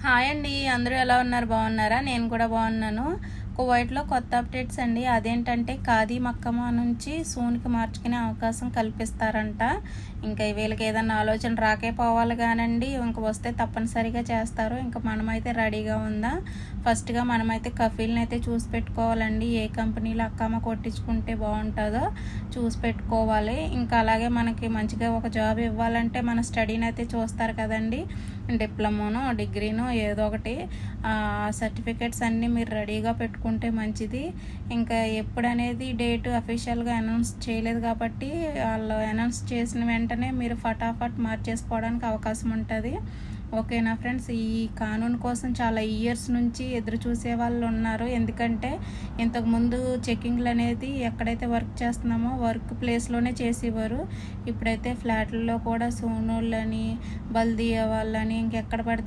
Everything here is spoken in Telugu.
హాయ్ అండి, అందరూ ఎలా ఉన్నారు? బాగున్నారా? నేను కూడా బాగున్నాను. కువైట్లో కొత్త అప్డేట్స్ అండి. అదేంటంటే ఖాదీ మక్కమా నుంచి సూన్కి మార్చుకునే అవకాశం కల్పిస్తారంట. ఇంకా వీళ్ళకి ఏదన్నా ఆలోచన రాకే పోవాలి కానండి, ఇంక వస్తే తప్పనిసరిగా చేస్తారు. ఇంకా మనమైతే రెడీగా ఉందా? ఫస్ట్గా మనమైతే కఫీల్ని అయితే చూసి పెట్టుకోవాలండి. ఏ కంపెనీలో అక్కమ్మ కొట్టించుకుంటే బాగుంటుందో చూసి పెట్టుకోవాలి. ఇంకా అలాగే మనకి మంచిగా ఒక జాబ్ ఇవ్వాలంటే మన స్టడీని అయితే చూస్తారు కదండి. డిప్లొమానో డిగ్రీనో ఏదో ఒకటి సర్టిఫికేట్స్ అన్నీ మీరు రెడీగా పెట్టుకుంటే మంచిది. ఇంకా ఎప్పుడనేది డేట్ అఫీషియల్గా అనౌన్స్ చేయలేదు కాబట్టి వాళ్ళు అనౌన్స్ చేసిన వెంటనే మీరు ఫటాఫట్ మార్చేసుకోవడానికి అవకాశం ఉంటుంది. ఓకేనా ఫ్రెండ్స్? ఈ కానూన్ కోసం చాలా ఇయర్స్ నుంచి ఎదురు చూసే వాళ్ళు ఉన్నారు. ఎందుకంటే ఇంతకుముందు చెకింగ్లు అనేది ఎక్కడైతే వర్క్ చేస్తున్నామో వర్క్ ప్లేస్లోనే చేసేవారు. ఇప్పుడైతే ఫ్లాట్లలో కూడా సోనోళ్ళని, బల్దియా వాళ్ళని ఇంకెక్కడ పడితే